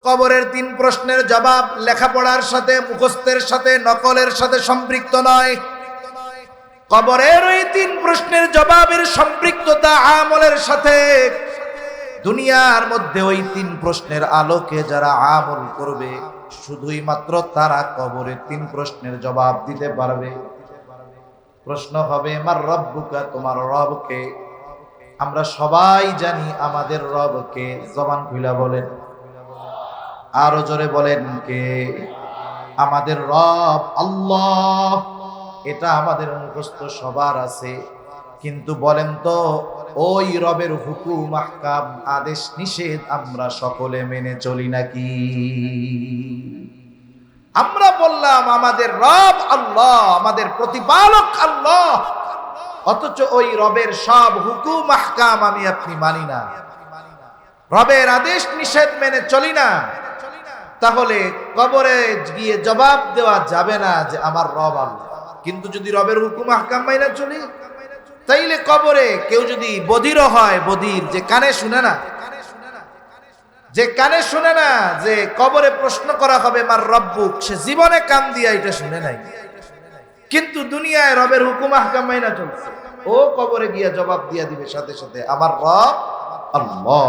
কবরের 3 প্রশ্নের জবাব লেখাপড়ার সাথে, মুখস্থের সাথে, নকলের সাথে সম্পৃক্ত নয়। কবরের ওই 3 প্রশ্নের জবাবের সম্পৃক্ততা আমলের সাথে। দুনিয়ার মধ্যে ওই 3 প্রশ্নের আলোকে যারা আমল করবে, শুধুই মাত্র তারা কবরের 3 প্রশ্নের জবাব দিতে পারবে। প্রশ্ন হবে, মার রব্বুকা, তোমার রবকে? আমরা সবাই জানি আমাদের রবকে। জবান খুলে বলেন, আরো জোরে বলেন, কে? আমাদের রব আল্লাহ। এটা আমাদের মুখস্থ সবার আছে, কিন্তু বলেন তো ওই রবের হুকুম, আহকাম, আদেশ নিষেধ আমরা সকলে মেনে চলি নাকি? আমরা বললাম আমাদের রব আল্লাহ, আমাদের প্রতিপালক আল্লাহ, অথচ ওই রবের সব হুকুম আহকাম আমি আপনি মানি না, রবের আদেশ নিষেধ মেনে চলি না। তাহলে কবরে গিয়ে জবাব দেওয়া যাবে না যে আমার রব আল্লাহ। কিন্তু যদি রবের হুকুম আহকাম মাইনা চলি, তাইলে কবরে কেউ যদি বধির হয়, বধির যে কানে শুনে না, যে কানে শুনে না যে কবরে প্রশ্ন করা হবে মার রব্বুক, সে জীবনে কান দিয়া এটা শুনে নাই, কিন্তু দুনিয়ায় রবের হুকুম আহকাম মাইনা চলছে, ও কবরে গিয়া জবাব দিয়া দিবে সাথে সাথে আমার রব আল্লাহ।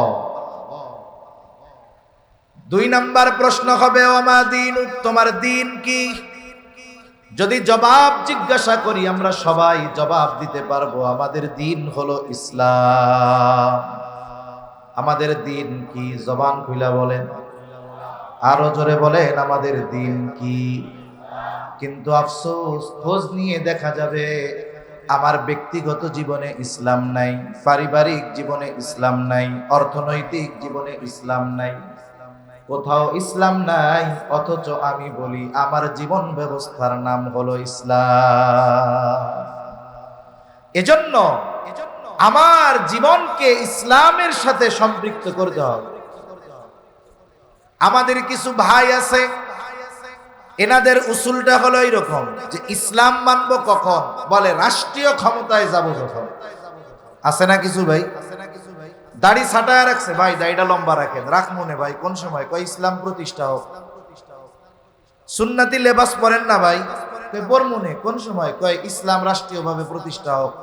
2 নাম্বার প্রশ্ন হবে, ওমা দীনুক, তোমার দিন কি? যদি জবাব জিজ্ঞাসা করি আমরা সবাই জবাব দিতে পারবো, আমাদের দিন হলো ইসলাম। আমাদের দিন কি? জবান খুলে বলেন, আরো জোরে বলেন, আমাদের দিন কি? কিন্তু আফসোস, খোঁজ নিয়ে দেখা যাবে আমার ব্যক্তিগত জীবনে ইসলাম নাই, পারিবারিক জীবনে ইসলাম নাই, অর্থনৈতিক জীবনে ইসলাম নাই, কোথাও ইসলাম নাই। অথচ আমি বলি আমার জীবন ব্যবস্থার নাম হলো ইসলাম। এজন্য আমার জীবনকে ইসলামের সাথে সম্পৃক্ত করতে হবে। আমাদের কিছু ভাই আছে, এনাদের উসুলটা হলো এরকম যে ইসলাম মানবো কখন? বলে রাষ্ট্রীয় ক্ষমতায় যাব যখন। আছে না কিছু ভাই? দাড়ি ছাটায় রাখছে, ভাই দাড়িটা লম্বা রাখেন। রাখ মনে ভাই, কোন সময়? কয় ইসলাম প্রতিষ্ঠা হোক। সুন্নাতি লেবাস পরেন না ভাই, কয় পর মনে। কোন সময়? কয় ইসলাম রাষ্ট্রীয়ভাবে প্রতিষ্ঠা হোক।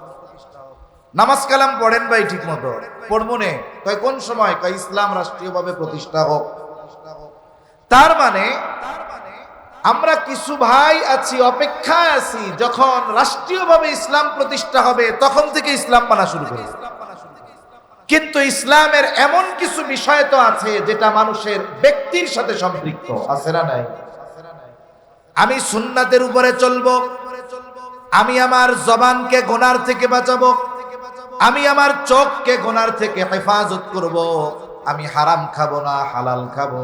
নামাজ কালাম পড়েন ভাই ঠিক মতো, পড় মনে। কয় কোন সময়? কয় ইসলাম রাষ্ট্রীয়ভাবে প্রতিষ্ঠা হোক। তার মানে আমরা কিছু ভাই আছি, অপেক্ষায় আছি, যখন রাষ্ট্রীয়ভাবে ইসলাম প্রতিষ্ঠা হবে তখন থেকে ইসলাম মানা শুরু করবে। কিন্তু ইসলামের এমন কিছু বিষয় তো আছে যেটা মানুষের ব্যক্তির সাথে সম্পৃক্ত, আছে না নাই? আমি সুন্নাতের উপরে চলবো, আমি আমার জবানকে গুনার থেকে বাঁচাবো, আমি আমার চোখকে গুনার থেকে হেফাজত করব, আমি হারাম খাবো না, হালাল খাবো,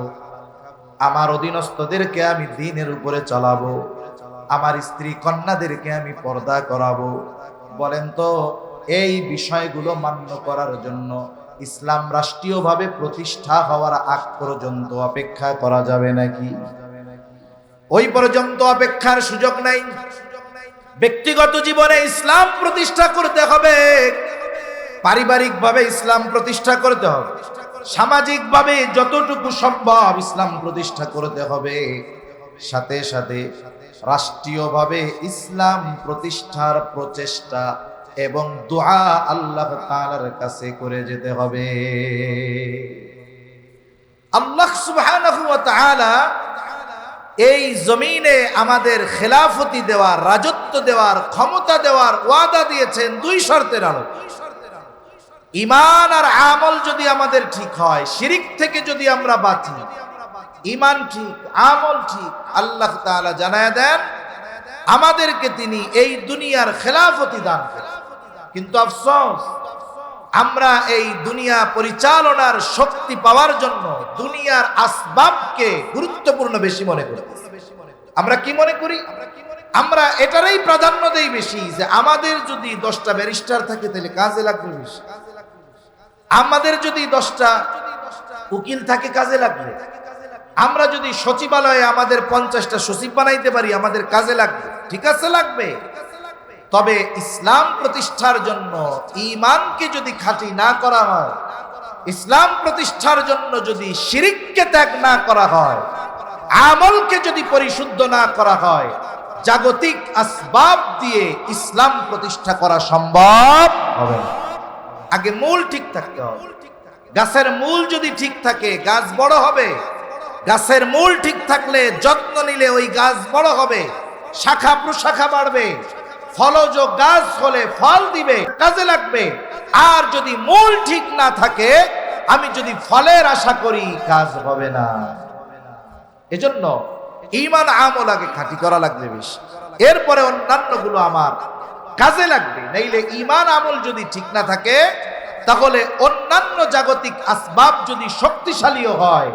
আমার অধীনস্থদেরকে আমি দ্বীনের উপরে চালাবো, আমার স্ত্রী কন্যাদেরকে আমি পর্দা করাবো। বলেন তো এই বিষয়গুলো মান্য করার জন্য ইসলাম রাষ্ট্রীয়ভাবে প্রতিষ্ঠা হওয়ার আগ পর্যন্ত অপেক্ষা করা যাবে নাকি? ওই পর্যন্ত অপেক্ষার সুযোগ নাই। ব্যক্তিগত জীবনে ইসলাম প্রতিষ্ঠা করতে হবে, পারিবারিকভাবে ইসলাম প্রতিষ্ঠা করতে হবে, সামাজিকভাবে যতটুকু সম্ভব ইসলাম প্রতিষ্ঠা করতে হবে, সাথে সাথে রাষ্ট্রীয়ভাবে ইসলাম প্রতিষ্ঠার প্রচেষ্টা এবং দোয়া আল্লাহ তাআলার কাছে করে যেতে হবে। আল্লাহ সুবহানাহু ওয়া তাআলা এই জমিনে আমাদের খেলাফতি দেওয়ার, রাজত্ব দেওয়ার, ক্ষমতা দেওয়ার ওয়াদা দিয়েছেন 2 শর্তের আলোকে। ঈমান আর আমল যদি আমাদের ঠিক হয়, শিরিক থেকে যদি আমরা বাঁচি, ঈমান ঠিক, আমল ঠিক, আল্লাহ তাআলা জানায়া দেন আমাদেরকে তিনি এই দুনিয়ার খেলাফতি দান করেন। কিন্তু আফসোস, আমরা এই দুনিয়া পরিচালনার শক্তি পাওয়ার জন্য দুনিয়ার আসবাবকে গুরুত্বপূর্ণ বেশি মনে করি। আমরা কি মনে করি? আমরা এটারই প্রাধান্য দেই বেশি যে আমাদের যদি 10টা ব্যারিস্টার থাকে তাহলে কাজে লাগবে বেশি, আমাদের যদি 10টা উকিল থাকে কাজে লাগবে, আমরা যদি সচিবালয়ে আমাদের 50টা সচিব বানাইতে পারি আমাদের কাজে লাগবে। ঠিক আছে, লাগবে। তবে ইসলাম প্রতিষ্ঠার জন্য ঈমানকে যদি খাঁটি না করা হয়, ইসলাম প্রতিষ্ঠার জন্য যদি শিরিককে ত্যাগ না করা হয়, আমলকে যদি পরিশুদ্ধ না করা হয়, জাগতিক আসবাব দিয়ে ইসলাম প্রতিষ্ঠা করা সম্ভব হবে না। আগে মূল ঠিক থাকতে হবে। গাছের মূল যদি ঠিক থাকে গাছ বড় হবে। গাছের মূল ঠিক থাকলে যত্ন নিলে ওই গাছ বড় হবে, শাখা প্রশাখা বাড়বে, ফলজ গাছ হলে ফল দিবে, কাজে লাগবে। আর যদি মূল ঠিক না থাকে, আমি যদি ফলের আশা করি, কাজ হবে না। এজন্য ঈমান আমল আগে খাঁটি করা লাগবে বেশি, এরপরে অন্যান্য গুলো আমার কাজে লাগবে। নাইলে ঈমান আমল যদি ঠিক না থাকে, তাহলে অন্যান্য জাগতিক আসবাব যদি শক্তিশালীও হয়,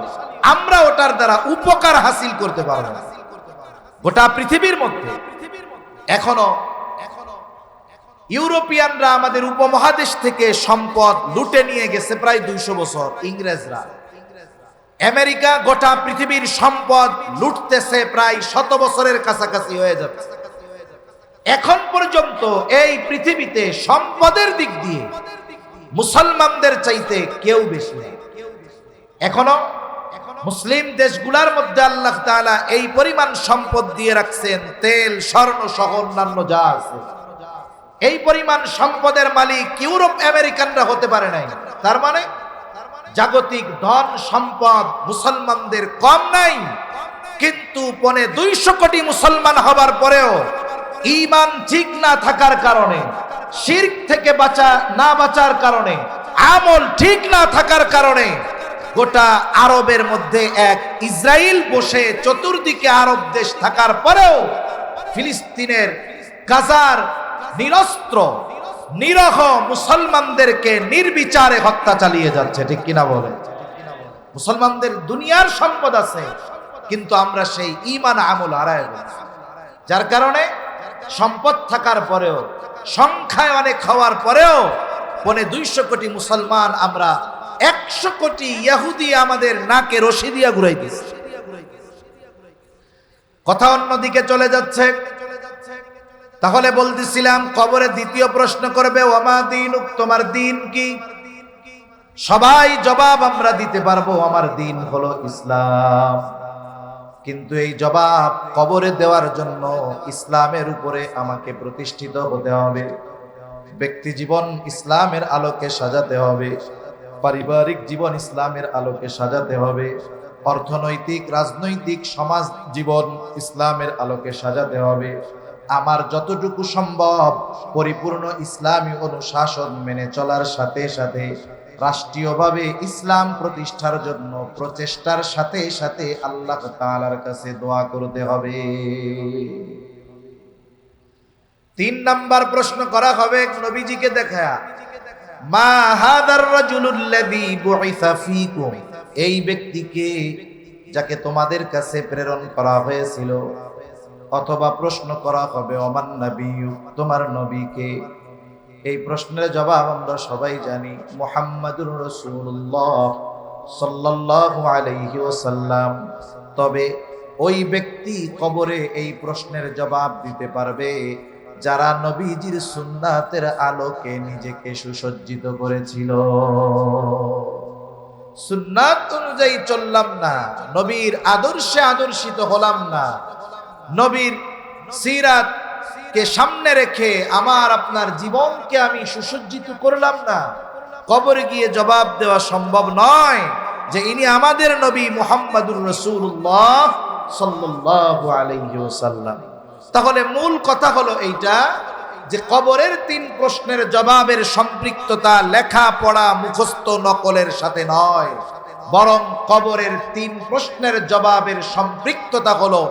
আমরা ওটার দ্বারা উপকার হাসিল করতে পারবো না। গোটা পৃথিবীর মধ্যে এখনো ইউরোপিয়ানরা আমাদের উপমহাদেশ থেকে সম্পদ লুটে নিয়ে গেছে প্রায় 200 বছর। ইংরেজরা, আমেরিকা গোটা পৃথিবীর সম্পদ লুটতেছে প্রায় 100 বছরের কাছাকাছি হয়ে যাচ্ছে। এখন পর্যন্ত এই পৃথিবীতে সম্পদের দিক দিয়ে মুসলমানদের চাইতে কেউ বেশি নেই। এখনো মুসলিম দেশগুলোর মধ্যে আল্লাহ তাআলা এই পরিমাণ সম্পদ দিয়ে রাখছেন, তেল, স্বর্ণ সহ অন্যান্য যা আছে, এই পরিমাণ সম্পদের মালিক ইউরোপ আমেরিকানরা হতে পারে নাই। তার মানে জাগতিক ধন সম্পদ মুসলমানদের কম নাই। কিন্তু 250 কোটি মুসলমান হবার পরেও ঈমান ঠিক না থাকার কারণে, শিরক থেকে বাঁচার কারণে, আমল ঠিক না থাকার কারণে গোটা আরবের মধ্যে এক ইসরায়েল বসে, চতুর্দিকে আরব দেশ থাকার পরেও ফিলিস্তিনের গাজার নিরস্ত্র নিরহ মুসলমানদেরকে নির্বিচারে হত্যা চালিয়ে যাচ্ছে। ঠিক কিনা বলে? মুসলমানদের দুনিয়ার সম্পদ আছে, কিন্তু আমরা সেই ঈমান আমল হারায় গেছি। যার কারণে সম্পদ থাকার পরেও, সংখ্যায় অনেক হওয়ার পরেও 250 কোটি মুসলমান আমরা 100 কোটি ইহুদি আমাদের নাকে রশি দিয়া ঘুরাইতেছে। কথা অন্যদিকে চলে যাচ্ছে। তাহলে বলতেছিলাম, কবরে দ্বিতীয় প্রশ্ন করবে, ওয়ামা দীনুক, তোমার দিন কি? সবাই জবাব আমরা দিতে পারবো, আমার দিন হলো ইসলাম। কিন্তু এই জবাব কবরে দেওয়ার জন্য ইসলামের উপরে আমাকে প্রতিষ্ঠিত হতে হবে। ব্যক্তি জীবন ইসলামের আলোকে সাজাতে হবে, পারিবারিক জীবন ইসলামের আলোকে সাজাতে হবে, অর্থনৈতিক, রাজনৈতিক, সমাজ জীবন ইসলামের আলোকে সাজাতে হবে। আমার যতটুকু সম্ভব পরিপূর্ণ ইসলামী অনুশাসন মেনে চলার সাথে সাথে রাষ্ট্রীয়ভাবে ইসলাম প্রতিষ্ঠার জন্য প্রচেষ্টার সাথে সাথে আল্লাহ তাআলার কাছে দোয়া করতে হবে। 3 নাম্বার প্রশ্ন করা হবে নবীজিকে দেখা, মা হাদার রাজুলুল্লাযী বুইসা ফীকুম, এই ব্যক্তিকে যাকে তোমাদের কাছে প্রেরণ করা হয়েছিল। অথবা প্রশ্ন করা হবে, ওমান নবিয়্যু, তোমার নবীকে। এই প্রশ্নের জবাব আমরা সবাই জানি, মুহাম্মাদুর রাসূলুল্লাহ সাল্লাল্লাহু আলাইহি ওয়াসাল্লাম। তবে ওই ব্যক্তি কবরে এই প্রশ্নের জবাব দিতে পারবে যারা নবীজির সুন্নাতের আলোকে নিজেকে সুসজ্জিত করেছিল। সুন্নাত অনুযায়ী চললাম না, নবীর আদর্শে আদর্শিত হলাম না, নবীর সিরাত কে সামনে রেখে আমার আপনার জীবনকে আমি সুসজ্জিত করলাম না, কবরে গিয়ে জবাব দেওয়া সম্ভব নয় যে ইনি আমাদের নবী মুহাম্মাদুর রাসূলুল্লাহ সাল্লাল্লাহু আলাইহি ওয়াসাল্লাম। তাহলে মূল কথা হলো এইটা যে কবরের 3 প্রশ্নের জবাবের সম্পৃক্ততা লেখা পড়া মুখস্থ নকলের সাথে নয়, বরং কবরের 3 প্রশ্নের জবাবের সম্পৃক্ততা হলো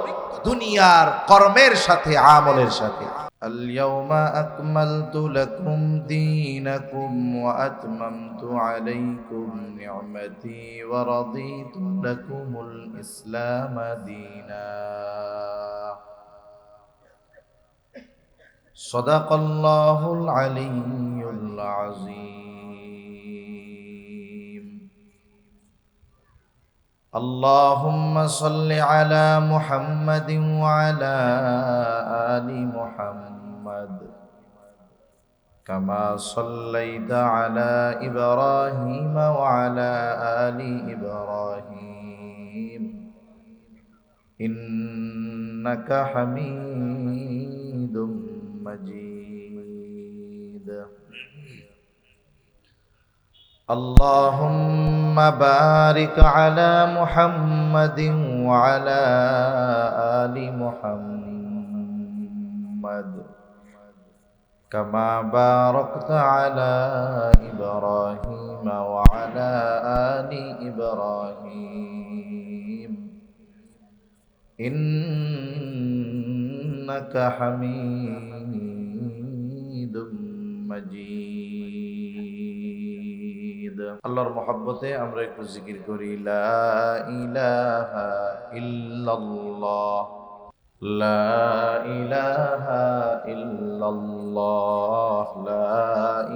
দুনিয়ার কর্মের সাথে, আমলের সাথে। আল-ইয়াওমা আকমালতু লাকুম দীনাকুম ওয়া আতমামতু আলাইকুম নি'মাতি ওয়া রাদিতু লাকুমুল ইসলাম দীনা। সাদাকাল্লাহুল আলিয়্যুল আযীম। আল্লাহুম্মা সাল্লি আলা মুহাম্মাদিন ওয়া আলা আলি মুহাম্মাদ كما صليت على إبراهيم وعلى آل إبراهيم إنك حميد مجيد. اللهم بارك على محمد وعلى آل محمد كما باركت على إبراهيم وعلى آل إبراهيم إنك حميد مجيد. আল্লাহর মহব্বতে আমরা একটু জিকির করি লা ইলাহা ইল্লাল্লাহ লা ইলাহা ইল্লাল্লাহ লা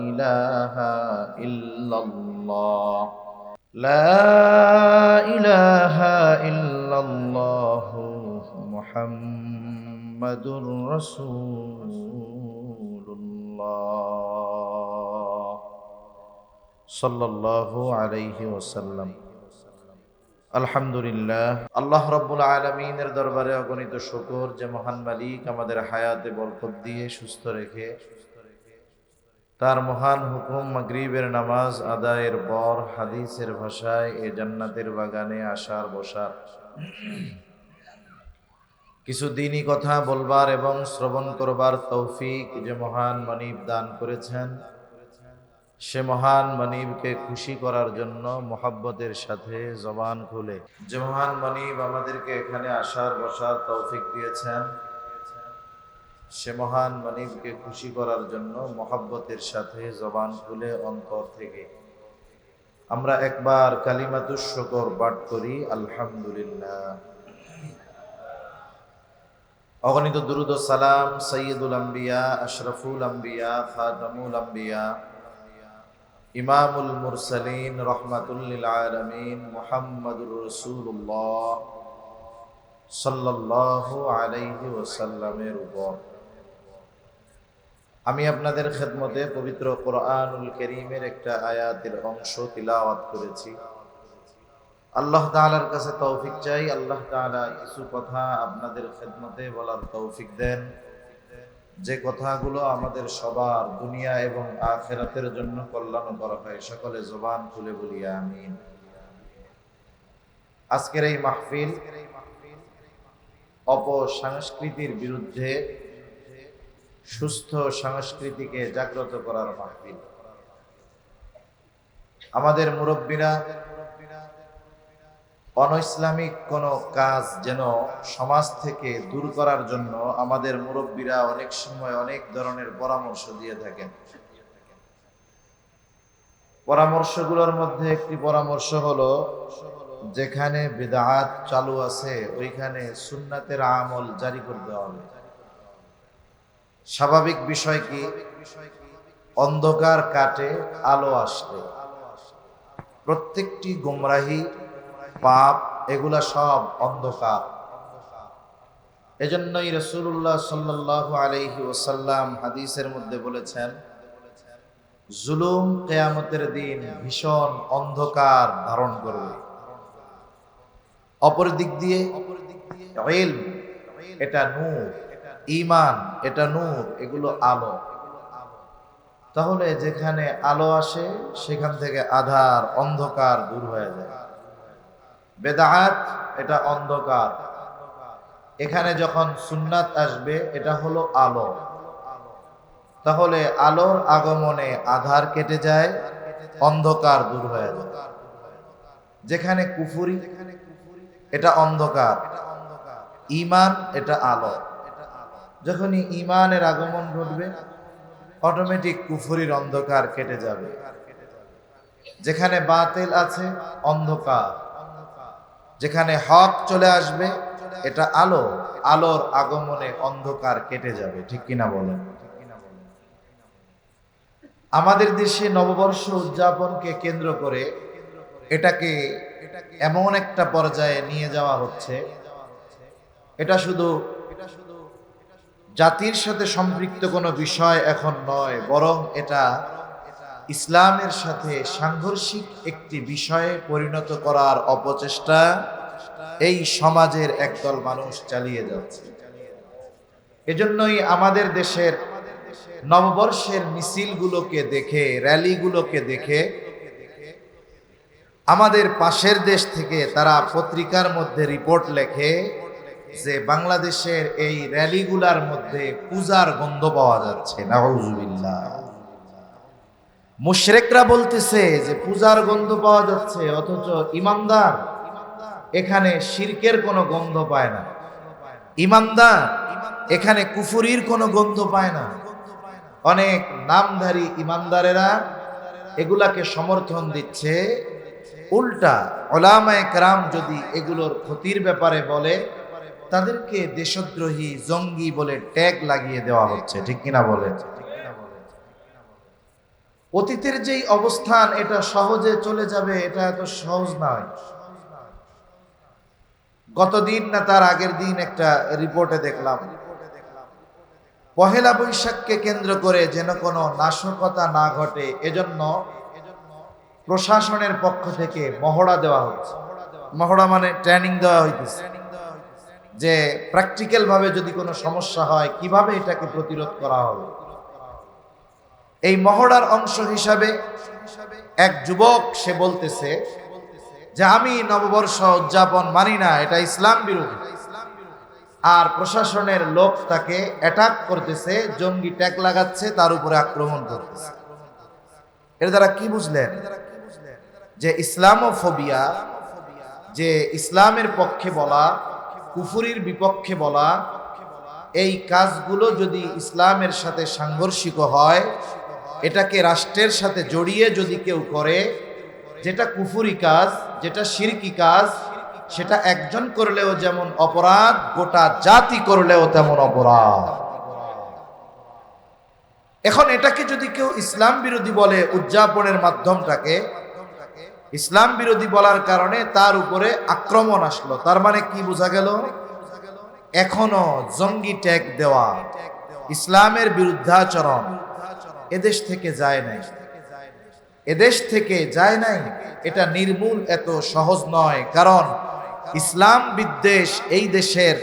ইলাহা ইল্লাল্লাহ লা ইলাহা ইল্লাল্লাহ মুহাম্মাদুর রাসূলুল্লাহ সাল্লাল্লাহু আলাইহি ওয়াসাল্লাম। আলহামদুলিল্লাহ, আল্লাহ রাব্বুল আলামিনের দরবারে অগণিত শুকর যে মহান মালিক আমাদের হায়াতে বরকত দিয়ে সুস্থ রেখে তার মহান হুকুম মাগরিবের নামাজ আদায়ের পর হাদিসের ভাষায় এ জান্নাতের বাগানে আসার বসার কিছু দিনই কথা বলবার এবং শ্রবণ করবার তৌফিক যে মহান মানিব দান করেছেন, সে মহান মানিবকে খুশি করার জন্য মোহাব্বতের সাথে জবান খুলে যে মহান মানিব আমাদেরকে এখানে আসার বসার তৌফিক দিয়েছেন, সে মহান মানিবকে খুশি করার জন্য মোহাব্বতের সাথে জবান খুলে অন্তর থেকে আমরা একবার কালিমাতুশ শুকর পাঠ করি আলহামদুলিল্লাহ। অগণিত দুরূদ ও সালাম সাইয়্যিদুল আম্বিয়া আশরাফুল আম্বিয়া খাতামুল আম্বিয়া ইমামুল মুরসালিন রহমাতুল লিল আলামিন মুহাম্মাদুর রাসূলুল্লাহ সাল্লাল্লাহু আলাইহি ওয়াসাল্লামের উপর আমি আপনাদের খেদমতে পবিত্র কোরআনুল কারীমের একটা আয়াতের অংশ তিলাওয়াত করেছি। আল্লাহ তাআলার কাছে তৌফিক চাই, আল্লাহ তাআলা কিছু কথা আপনাদের খেদমতে বলার তৌফিক দেন, যে কথাগুলো আমাদের সবার দুনিয়া এবং আখিরাতের জন্য কল্যাণকর হয়। সকলে জবান খুলে বলি আমিন। আজকের এই মাহফিল অপসংস্কৃতির বিরুদ্ধে সুস্থ সংস্কৃতিকে জাগ্রত করার মাহফিল। আমাদের মুরব্বীরা অনইসলামিক কোন কাজ যেন সমাজ থেকে দূর করার জন্য আমাদের মুরব্বীরা অনেক সময় অনেক ধরনের পরামর্শ দিয়ে থাকেন। পরামর্শগুলোর মধ্যে একটি পরামর্শ হলো, যেখানে বিদআত চালু আছে ওইখানে সুন্নাতের আমল জারি করতে হবে। স্বাভাবিক বিষয় কি, অন্ধকার কাটে আলো আসলে। প্রত্যেকটি গোমরাহি পাপ এগুলা সব অন্ধকার। এজন্যই রাসূলুল্লাহ সাল্লাল্লাহু আলাইহি ওয়াসাল্লাম হাদিসের মধ্যে বলেছেন, জুলুম কিয়ামতের দিন ভীষণ অন্ধকার ধারণ করবে। অপর দিক দিয়ে ইলম এটা নূর, ঈমান এটা নূর, এগুলো আলো। তাহলে যেখানে আলো আসে সেখান থেকে আধার অন্ধকার দূর হয়ে যায়। বেদাত এটা অন্ধকার, এখানে যখন সুন্নাত আসবে এটা হলো আলো। তাহলে আলোর আগমনে আধার কেটে যায়, অন্ধকার দূর হয়ে যায়। যেখানে কুফরি এটা অন্ধকার, ঈমান এটা আলো। যখনই ঈমানের আগমন ঘটবে অটোমেটিক কুফরির অন্ধকার কেটে যাবে। যেখানে বাতিল আছে অন্ধকার, যেখানে হক চলে আসবে এটা আলো, আলোর আগমনে অন্ধকার কেটে যাবে। ঠিক কিনা বলেন? আমাদের দেশে নববর্ষ উদযাপনকে কেন্দ্র করে এটাকে এমন একটা পর্যায়ে নিয়ে যাওয়া হচ্ছে, এটা শুধু জাতির সাথে সম্পৃক্ত কোনো বিষয় এখন নয়, বরং এটা ইসলামের সাথে সাংঘর্ষিক একটি বিষয়ে পরিণত করার অপচেষ্টা এই সমাজের একদল মানুষ চালিয়ে যাচ্ছে। এজন্যই আমাদের দেশের নববর্ষের মিছিলগুলোকে দেখে, র্যালিগুলোকে দেখে আমাদের পাশের দেশ থেকে তারা পত্রিকার মধ্যে রিপোর্ট লেখে যে বাংলাদেশের এই র্যালিগুলার মধ্যে পূজার গন্ধ পাওয়া যাচ্ছে। নাউজুবিল্লাহ। মুশরিকরা বলতেছে যে পূজার গন্ধ পাওয়া যাচ্ছে, অথচ ইমানদার এখানে শিরকের কোনো গন্ধ পায় না, ইমানদার এখানে কুফরির কোনো গন্ধ পায় না। অনেক নামধারী ইমানদারেরা এগুলাকে সমর্থন দিচ্ছে। উল্টা উলামায়ে কেরাম যদি এগুলোর ক্ষতির ব্যাপারে বলে, তাদেরকে দেশদ্রোহী, জঙ্গি বলে ট্যাগ লাগিয়ে দেওয়া হচ্ছে। ঠিক কিনা বলে? অতীতের যেই অবস্থান, এটা সহজে চলে যাবে, এটা এত সহজ নয়। গতদিন না তার আগের দিন একটা রিপোর্টে দেখলাম, পহেলা বৈশাখকে কেন্দ্র করে যেন কোনো নাশকতা না ঘটে এজন্য প্রশাসনের পক্ষ থেকে মহড়া দেওয়া হচ্ছে। মহড়া মানে ট্রেনিং দেওয়া হইতেছে যে প্র্যাকটিক্যাল ভাবে যদি কোনো সমস্যা হয় কিভাবে এটাকে প্রতিরোধ করা হবে। এই মহড়ার অংশ হিসাবে এক যুবক সে বলতেছে যে আমি নববর্ষ উদযাপন মানি না, এটা ইসলাম বিরোধী। আর প্রশাসনের লোক তাকে অ্যাটাক করতেছে, জঙ্গি ট্যাগ লাগাচ্ছে, তার উপরে আক্রমণ করতেছে। এর দ্বারা কি বুঝলেন? যে ইসলামোফোবিয়া, যে ইসলামের পক্ষে বলা, কুফরির বিপক্ষে বলা, এই কাজগুলো যদি ইসলামের সাথে সাংঘর্ষিক হয়, এটাকে রাষ্ট্রের সাথে জড়িয়ে যদি কেউ করে, যেটা কুফরি কাজ, যেটা শিরকি কাজ, সেটা একজন করলেও যেমন অপরাধ, গোটা জাতি করলেও তেমন অপরাধ। এখন এটাকে যদি কেউ ইসলাম বিরোধী বলে, উদযাপনের মাধ্যমটাকে ইসলাম বিরোধী বলার কারণে তার উপরে আক্রমণ আসলো, তার মানে কি বোঝা গেল? এখনো জঙ্গি ট্যাগ দেওয়া, ইসলামের বিরুদ্ধাচরণ এদেশ থেকে যায় নাই, এদেশ থেকে যায় নাই। এটা নির্মূল এত সহজ নয়, কারণ ইসলাম বিদ্বেষ এই দেশের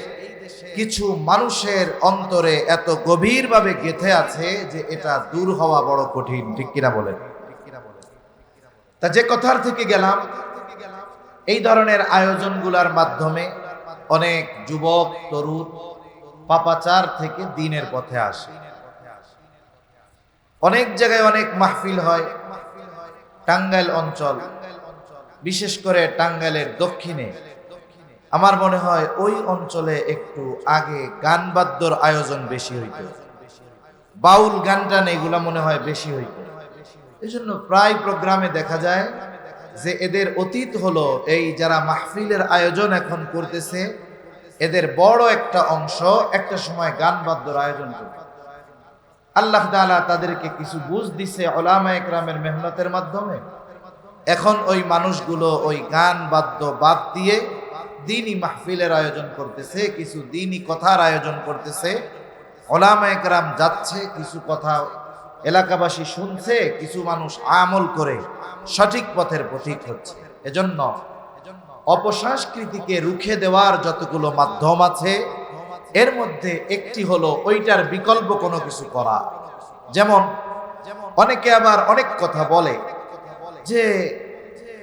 কিছু মানুষের অন্তরে এত গভীরভাবে গেঁথে আছে যে এটা দূর হওয়া বড় কঠিন। ঠিক কিনা বলেন? তা যে কথার থেকে গেলাম, এই ধরনের আয়োজনগুলোর মাধ্যমে অনেক যুবক তরুণ পাপাচার থেকে দ্বীনের পথে আসে। অনেক জায়গায় অনেক মাহফিল হয়। টাঙ্গাইল অঞ্চল, বিশেষ করে টাঙ্গাইলের দক্ষিণে, আমার মনে হয় ওই অঞ্চলে একটু আগে গান বাদ্যর আয়োজন বেশি হইত, বাউল গান টান এগুলা মনে হয় বেশি হইত। এই জন্য প্রায় প্রোগ্রামে দেখা যায় যে এদের অতীত হলো এই যারা মাহফিলের আয়োজন এখন করতেছে, এদের বড় একটা অংশ একটা সময় গান বাদ্যর আয়োজন করত। আল্লাহ তাআলা তাদেরকে কিছু বুঝ দিছে উলামায়ে কেরামের মেহনতের মাধ্যমে। এখন ওই মানুষগুলো ওই গান বাদ্য বাদ দিয়ে দ্বীনি মাহফিলের আয়োজন করতেছে, কিছু দ্বীনি কথার আয়োজন করতেছে। উলামায়ে কেরাম যাচ্ছে, কিছু কথা এলাকাবাসী শুনছে, কিছু মানুষ আমল করে সঠিক পথের পথিক হচ্ছে। এজন্য অপসংস্কৃতিকে রুখে দেওয়ার যতগুলো মাধ্যম আছে, এর মধ্যে একটি হলো ওইটার বিকল্প কোনো কিছু করা। যেমন অনেকে আবার অনেক কথা বলে যে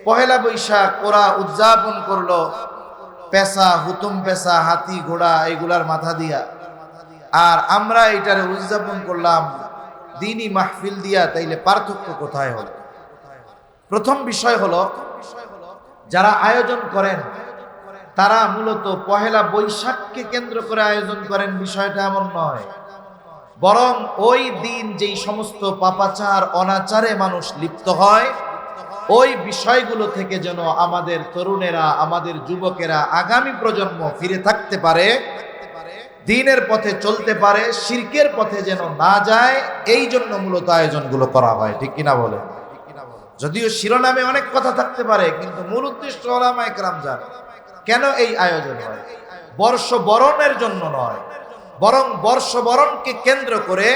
পহেলা বৈশাখ ওরা উদযাপন করলো পেশা, হুতুম পেশা, হাতি ঘোড়া এগুলার মাথা দিয়া, আর আমরা এটারে উদযাপন করলাম দ্বীনি মাহফিল দিয়া, তাইলে পার্থক্য কোথায় হলো? প্রথম বিষয় হলো, যারা আয়োজন করেন তারা মূলত পহেলা বৈশাখকে কেন্দ্র করে আয়োজন করেন, বিষয়টা এমন নয়। বরং ওই দিন যেই সমস্ত পাপাচার অনাচারে মানুষ লিপ্ত হয়, ওই বিষয়গুলো থেকে যেন আমাদের তরুণেরা, আমাদের যুবকেরা, আগামী প্রজন্ম ফিরে থাকতে পারে, দ্বীনের পথে চলতে পারে, শিরকের পথে যেন না যায়, এই জন্য মূলত আয়োজনগুলো করা হয়। ঠিক কিনা বলে? যদিও শিরোনামে অনেক কথা থাকতে পারে, কিন্তু মূল উদ্দেশ্য উলামায়ে কেরাম জানে কেন এই আয়োজন হয়। বর্ষ বরণের জন্য নয়, বরং বর্ষবরণকে কেন্দ্র করে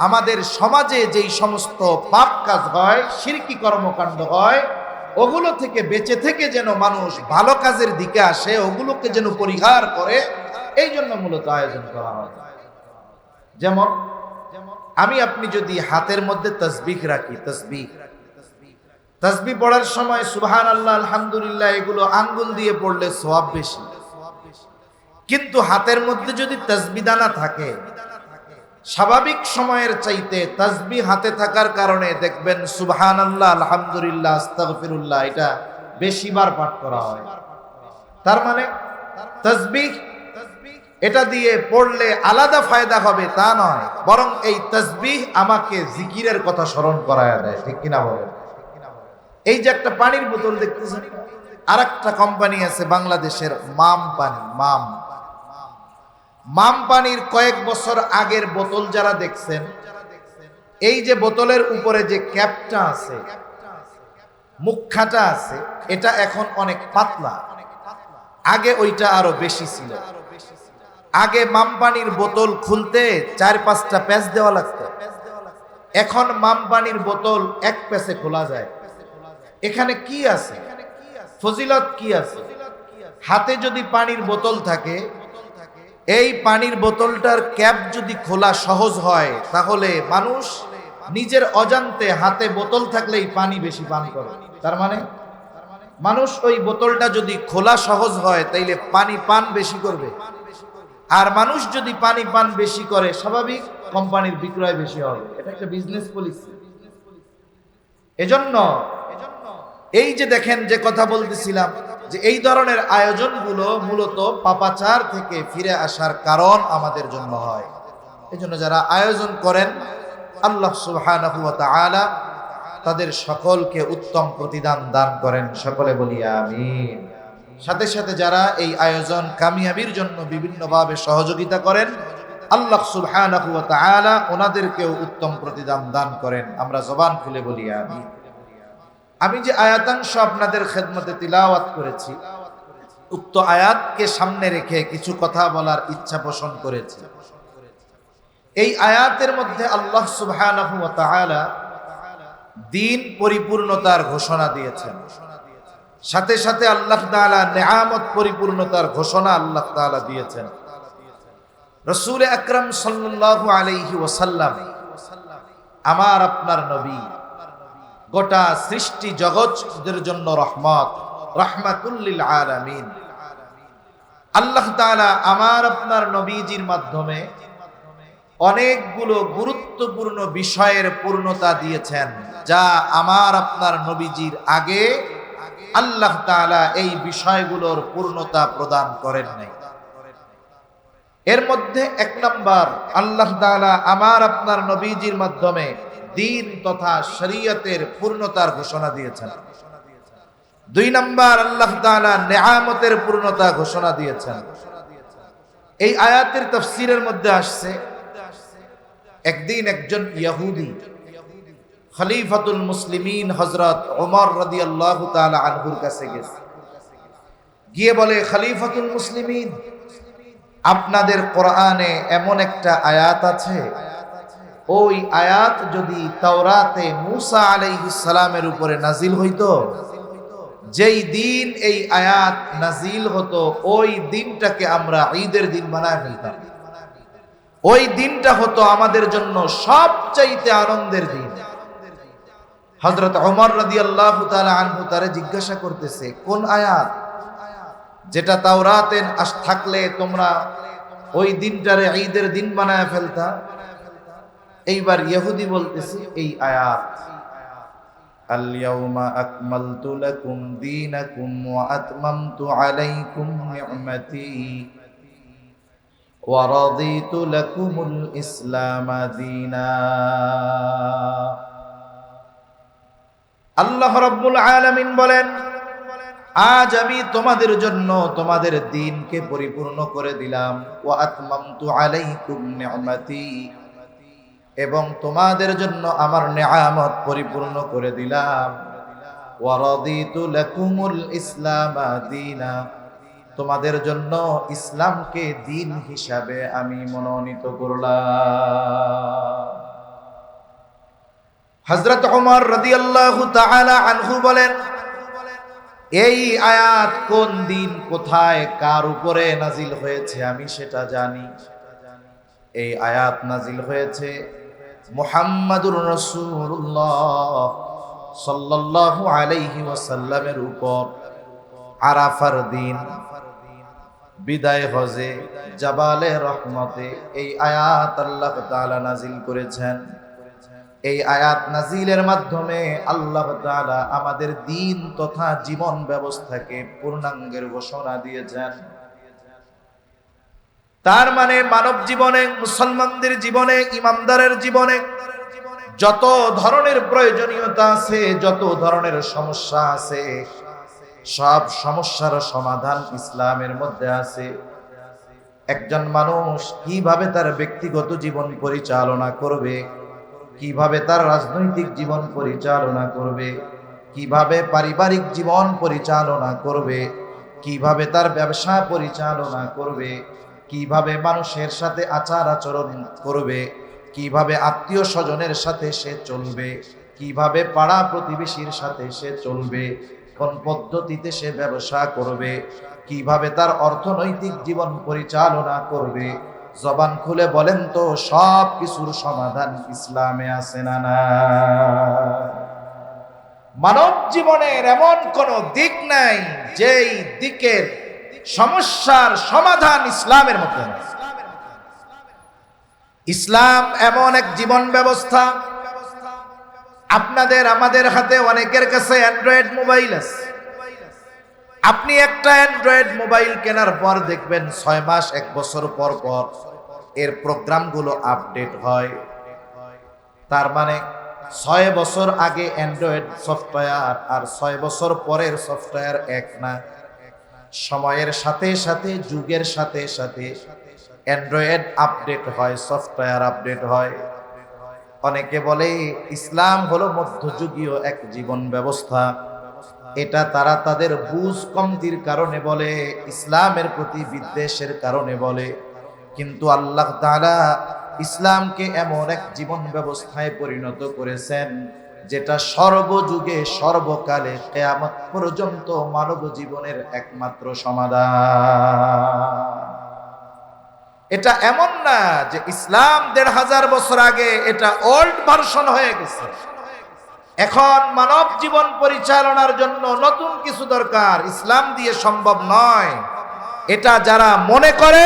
আমাদের সমাজে যেই সমস্ত পাপ কাজ হয়, শিরকি কর্মকাণ্ড হয়, ওগুলো থেকে বেঁচে থেকে যেন মানুষ ভালো কাজের দিকে আসে, ওগুলোকে যেন পরিহার করে, এই জন্য মূলত আয়োজন করা হয়। যেমন আমি আপনি যদি হাতের মধ্যে তাসবিহ রাখি, তাসবিহ পড়ার সময় সুবহানাল্লাহ, আলহামদুলিল্লাহ এগুলো আঙ্গুল দিয়ে পড়লে সওয়াব বেশি। কিন্তু হাতের মধ্যে যদি তাসবিহ দানা থাকে, স্বাভাবিক সময়ের চাইতে তাসবিহ হাতে থাকার কারণে দেখবেন সুবহানাল্লাহ, আলহামদুলিল্লাহ, আস্তাগফিরুল্লাহ এটা বেশিবার পাঠ করা হয়। তার মানে তাসবিহ এটা দিয়ে পড়লে আলাদা ফায়দা হবে তা নয়, বরং এই তাসবিহ আমাকে জিকিরের কথা স্মরণ করায় দেয়। ঠিক কিনা বলেন? এই যে একটা পানির বোতল দেখতেছেন, আরেকটা কোম্পানি আছে বাংলাদেশের, মাম পানির কয়েক বছর আগের বোতল যারা দেখছেন, এই যে বোতলের উপরে যে ক্যাপটা আছে, মুখখাটা আছে, এটা এখন অনেক পাতলা। আগে ওইটা আরো বেশি ছিল। আগে মাম পানির বোতল খুলতে 4-5টা প্যাচ দেওয়া লাগতো। এখন মাম পানির বোতল এক প্যাচে খোলা যায়। এখানে কি আছে? ফজিলত কি আছে? হাতে যদি পানির বোতল থাকে, এই পানির বোতলটার ক্যাপ যদি খোলা সহজ হয়, তাহলে মানুষ নিজের অজান্তে হাতে বোতল থাকলেই পানি বেশি পান করে। তার মানে মানুষ ওই বোতলটা যদি খোলা সহজ হয়, তাইলে পানি পান বেশি করবে। আর মানুষ যদি পানি পান বেশি করে, স্বাভাবিক কোম্পানির বিক্রয় বেশি হবে। এটা একটা বিজনেস পলিসি। এজন্য এই যে দেখেন, যে কথা বলতেছিলাম, যে এই ধরনের আয়োজনগুলো মূলত পাপাচার থেকে ফিরে আসার কারণ আমাদের জন্য হয়। এজন্য যারা আয়োজন করেন, আল্লাহ সুবহানাহু ওয়া তাআলা তাদের সকলকে উত্তম প্রতিদান দান করেন। সকলে বলি আমিন। সাথে সাথে যারা এই আয়োজন কামিয়াবির জন্য বিভিন্নভাবে সহযোগিতা করেন, আল্লাহ সুবহানাহু ওয়া তাআলা ওনাদেরকেও উত্তম প্রতিদান দান করেন। আমরা জবান খুলে বলি আমিন। আমি যে আয়াতাংশ আপনাদের খেদমতে তিলাওয়াত করেছি, উক্ত আয়াতকে সামনে রেখে কিছু কথা বলার ইচ্ছা পোষণ করেছি। এই আয়াতের মধ্যে আল্লাহ সুবহানাহু ওয়া তাআলা দ্বীন পরিপূর্ণতার ঘোষণা দিয়েছেন। সাথে সাথে আল্লাহ তাআলা নেয়ামত পরিপূর্ণতার ঘোষণা আল্লাহ তাআলা দিয়েছেন। রাসূল আকরাম সাল্লাল্লাহু আলাইহি ওয়াসাল্লাম, আমার আপনার নবী, গোটা সৃষ্টি জগতের জন্য রাহমাতুল লিল আলামিন। আল্লাহ তাআলা আমার আপনার নবীজির মাধ্যমে অনেকগুলো গুরুত্বপূর্ণ বিষয়ের পূর্ণতা দিয়েছেন, যা আমার আপনার নবীজির আগে আল্লাহ তাআলা এই বিষয়গুলোর পূর্ণতা প্রদান করেন নাই। এর মধ্যে 1 নাম্বার, আল্লাহ তাআলা আমার আপনার নবীজির মাধ্যমে দ্বীন তথা শরীয়তের পূর্ণতার ঘোষণা দিয়েছেন। 2 নাম্বার, আল্লাহ তাআলা নেয়ামতের পূর্ণতা ঘোষণা দিয়েছেন। এই আয়াতের তাফসীরের মধ্যে আসছে, একদিন একজন ইহুদি খলিফাতুল মুসলিমিন হযরত ওমর রাদিয়াল্লাহু তাআলা আনহুর কাছে গেছে, গিয়ে বলে, খলিফাতুল মুসলিমিন, আপনাদের কোরআনে এমন একটা আয়াত আছে, ওই আয়াত যদি তাওরাতে মূসা আলাইহিস সালামের উপরে নাজিল হইতো, যেই দিন এই আয়াত নাজিল হতো, ওই দিনটাকে আমরা ঈদের দিন বানায় ফেলতাম। ওই দিনটা হতো আমাদের জন্য সবচাইতে আনন্দের দিন। হযরত ওমর রাদিয়াল্লাহু তাআলা আনহু তারে জিজ্ঞাসা করতেছে, কোন আয়াত, যেটা তাওরাতে থাকলে তোমরা ওই দিনটারে ঈদের দিন বানায় ফেলতা? এইবার ইহুদি বলতেছে, এই আয়াত, আল ইয়াউমা আকমালতু লাকুম দীনাকুম ওয়া আতমামতু আলাইকুম নি'মাতি ওয়া রাদিতু লাকুমুল ইসলাম দীনা। আল্লাহ রাব্বুল আলামিন বলেন, আজ আমি তোমাদের জন্য তোমাদের দ্বীনকে পরিপূর্ণ করে দিলাম। ওয়া আতমামতু আলাইকুম নি'মাতি, এবং তোমাদের জন্য আমার নেয়ামত পরিপূর্ণ করে দিলাম। ওয়া রাদিতু লাকুমুল ইসলাম দীনা, তোমাদের জন্য ইসলামকে দিন হিসাবে আমি মনোনীত করলাম। হযরত ওমর রাদিয়াল্লাহু তাআলা আনহু বলেন, এই আয়াত কোন দিন কোথায় কার উপরে নাজিল হয়েছে আমি সেটা জানি। এই আয়াত নাজিল হয়েছে মুহাম্মাদুর রাসূলুল্লাহ সাল্লাল্লাহু আলাইহি ওয়াসাল্লামের উপর আরাফার দিন, বিদায় হজে, জাবালে রহমতে এই আয়াত আল্লাহ তাআলা নাজিল করেছেন। এই আয়াত নাজিলের মাধ্যমে আল্লাহ তাআলা আমাদের দ্বীন তথা জীবন ব্যবস্থাকে পূর্ণাঙ্গের ঘোষণা দিয়েছেন। তার মানে মানব জীবনে, মুসলমানদের জীবনে, ইমানদারের জীবনে যত ধরনের প্রয়োজনীয়তা আছে, যত ধরনের সমস্যা আছে, সব সমস্যার সমাধান ইসলামের মধ্যে আছে। একজন মানুষ কিভাবে তার ব্যক্তিগত জীবন পরিচালনা করবে, কিভাবে তার রাজনৈতিক জীবন পরিচালনা করবে, কিভাবে পারিবারিক জীবন পরিচালনা করবে, কিভাবে তার ব্যবসা পরিচালনা করবে, কিভাবে মানুষের সাথে আচার আচরণ করবে, কিভাবে আত্মীয় স্বজনের সাথে সে চলবে, কিভাবে পাড়া প্রতিবেশীর সাথে সে চলবে, কোন পদ্ধতিতে সে ব্যবসা করবে, কিভাবে তার অর্থনৈতিক জীবন পরিচালনা করবে, জবান খুলে বলেন তো সব কিছুর সমাধান ইসলামে আছে না না? মানব জীবনের এমন কোন দিক নাই যেই দিকের সমস্যার সমাধান ইসলামের মধ্যে নেই। ইসলাম এমন এক জীবন ব্যবস্থা, আপনাদের আমাদের হাতে অনেকের কাছে অ্যান্ড্রয়েড মোবাইল আছে। আপনি একটা অ্যান্ড্রয়েড মোবাইল কেনার পর দেখবেন 6 মাস 1 বছর পর পর এর প্রোগ্রামগুলো আপডেট হয়। তার মানে 6 বছর আগে অ্যান্ড্রয়েড সফটওয়্যার আর 6 বছর পরের সফটওয়্যার এক না। সময়ের সাথে সাথে, যুগের সাথে সাথে অ্যান্ড্রয়েড আপডেট হয়, সফটওয়্যার আপডেট হয়। অনেকে বলে ইসলাম হলো মধ্যযুগীয় এক জীবন ব্যবস্থা। এটা তারা তাদের বুঝ কমতির কারণে বলে, ইসলামের প্রতি বিদ্বেষের কারণে বলে। কিন্তু আল্লাহ তাআলা ইসলামকে এমন এক জীবন ব্যবস্থায় পরিণত করেছেন যেটা সর্বযুগে সর্বকালে কিয়ামত পর্যন্ত মানব জীবনের একমাত্র সমাধান। এটা এমন না যে ইসলাম 1500 বছর আগে এটা ওল্ড ভার্সন হয়ে গেছে, এখন মানব জীবন পরিচালনার জন্য নতুন কিছু দরকার, ইসলাম দিয়ে সম্ভব নয়। এটা যারা মনে করে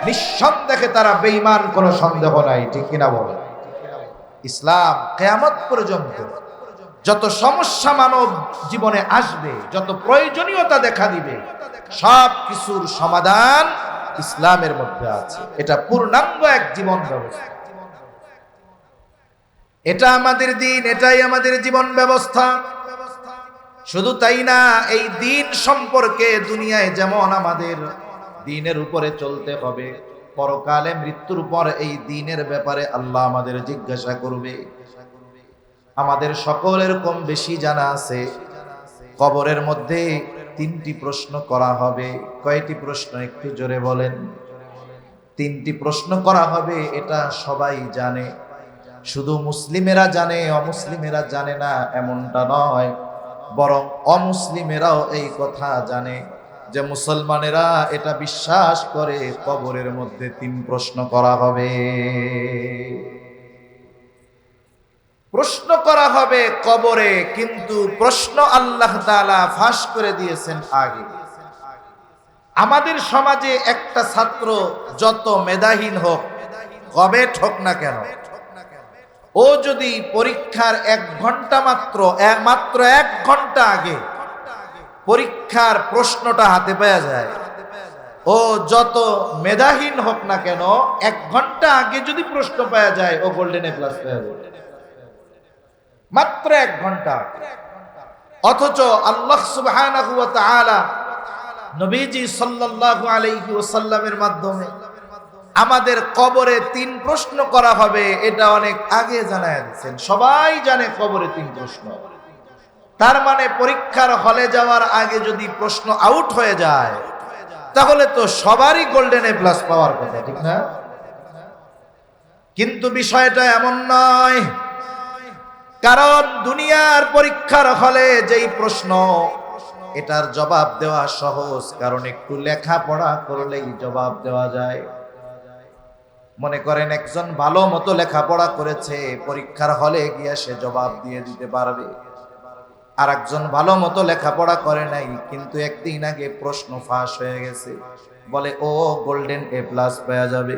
নিঃসন্দেহে তারা বেঈমান, কোনো সন্দেহ নাই, ঠিক কিনা বলে? ইসলাম কিয়ামত পর্যন্ত যত সমস্যা মানব জীবনে আসবে, যত প্রয়োজনীয়তা দেখা দিবে, সব কিছুর সমাধান ইসলামের মধ্যে আছে। এটা পূর্ণাঙ্গ এক জীবন ব্যবস্থা। এটা আমাদের দিন, এটাই আমাদের জীবন ব্যবস্থা। শুধু তাই না, এই দিন সম্পর্কে দুনিয়ায় যেমন আমাদের দিনের উপরে চলতে হবে, পরকালে মৃত্যুর পর এই দিনের ব্যাপারে আল্লাহ আমাদের জিজ্ঞাসা করবে। আমাদের সকলের কম বেশি জানা আছে, কবরের মধ্যে 3টি প্রশ্ন করা হবে। কয়টি প্রশ্ন একটু জোরে বলেন? 3টি প্রশ্ন করা হবে, এটা সবাই জানে। শুধু মুসলিমেরা জানে, অমুসলিমেরা জানে না এমনটা নয়, বরং অমুসলিমেরাও এই কথা জানে যে মুসলমানেরা এটা বিশ্বাস করে কবরের মধ্যে 3 প্রশ্ন করা হবে। প্রশ্ন করা হবে কবরে, কিন্তু প্রশ্ন আল্লাহ তাআলা ফাঁস করে দিয়েছেন আগে। আমাদের সমাজে একটা ছাত্র যত মেধাহীন হোক, কবে হোক না কেন, ও যদি পরীক্ষার 1 ঘন্টা মাত্র 1 ঘন্টা আগে পরীক্ষার প্রশ্নটা হাতে পাওয়া যায়, ও যত মেধাহীন হোক না কেন 1 ঘন্টা আগে যদি প্রশ্ন পাওয়া যায়, ও গোল্ডেন এ প্লাস পেয়ে যাবে, মাত্র 1 ঘন্টা। অথচ আল্লাহ সুবহানাহু ওয়া তাআলা নবীজি সাল্লাল্লাহু আলাইহি ওয়াসাল্লামের মাধ্যমে আমাদের কবরে 3 প্রশ্ন করা হবে, এটা অনেক আগে জানায় দিয়েছেন। সবাই জানে কবরে 3 প্রশ্ন। তার মানে পরীক্ষার হলে যাওয়ার আগে যদি প্রশ্ন আউট হয়ে যায়, তাহলে তো সবারই গোল্ডেন এ প্লাস পাওয়ার কথা, ঠিক না? কিন্তু বিষয়টা এমন নয়। কারণ দুনিয়ার পরীক্ষার হলে যেই প্রশ্ন, এটার জবাব দেওয়া সহজ, কারণ একটু লেখাপড়া করলেই জবাব দেওয়া যায়। মনে করেন একজন ভালো মতো লেখাপড়া করেছে, পরীক্ষার হলে গিয়ে সে জবাব দিয়ে দিতে পারবে। আর একজন ভালো মতো লেখাপড়া করে নাই, কিন্তু একদিন আগে প্রশ্ন ফাঁস হয়ে গেছে, বলে ও গোল্ডেন এ প্লাস পেয়ে যাবে।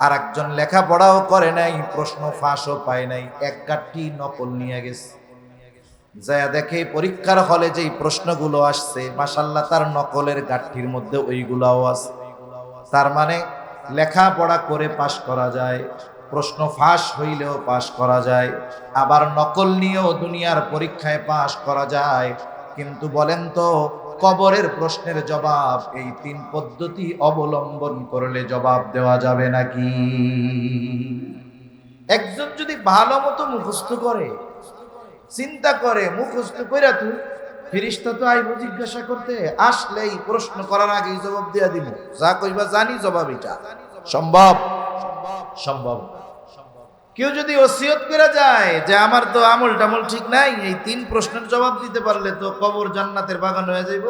আর একজন লেখাপড়াও করে নাই, প্রশ্ন ফাঁসও পায় নাই, এক গাঁটটি নকল নিয়ে গেছে। যা দেখে পরীক্ষার হলে যেই প্রশ্নগুলো আসছে, মাশাআল্লাহ তার নকলের গাঁটটির মধ্যে ওইগুলাও আছে। তার মানে লেখাপড়া করে পাশ করা যায়, প্রশ্ন ফাঁস হইলেও পাশ করা যায়, আবার নকল নিয়েও দুনিয়ার পরীক্ষায় পাশ করা যায়। কিন্তু বলেন তো, কবরের প্রশ্নের জবাব এই তিন পদ্ধতি অবলম্বন করলে জবাব দেওয়া যাবে নাকি? একজন যদি ভালো মতো মুখস্থ করে, চিন্তা করে, মুখস্থ কইরা তুই ফেরেশতা তো আইব জিজ্ঞাসা করতে, আসলেই প্রশ্ন করার আগেই জবাব দিয়া দিব, যা কইবা জানি জবাব এটা সম্ভব? সম্ভব। কেউ যদি ওসিয়ত করে যায় যে আমার তো আমল টামল ঠিক নাই, এই তিন প্রশ্নের জবাব দিতে পারলে তো কবর জান্নাতের বাগান হয়ে যাইব।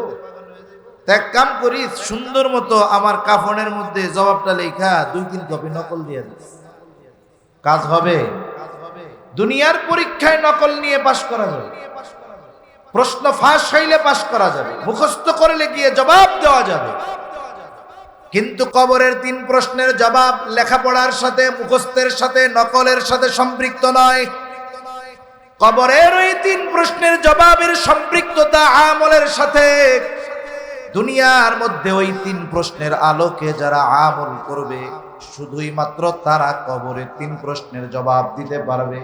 এক কাম করি, সুন্দর মতো আমার কাফনের মধ্যে জবাবটা লেখা 2-3 কপি নকল দিয়ে দিস, কাজ হবে। দুনিয়ার পরীক্ষায় নকল নিয়ে পাশ করা যাবে, প্রশ্ন ফাঁস হইলে পাশ করা যাবে, মুখস্থ করলে গিয়ে জবাব দেওয়া যাবে। কিন্তু কবরের তিন প্রশ্নের জবাব লেখাপড়ার সাথে, মুখস্থের সাথে, নকলের সাথে সম্পৃক্ত নয়। কবরের ওই তিন প্রশ্নের জবাবের সম্পৃক্ততা আমলের সাথে। দুনিয়ার মধ্যে ওই তিন প্রশ্নের আলোকে যারা আমল করবে, শুধুই মাত্র তারা কবরের তিন প্রশ্নের জবাব দিতে পারবে।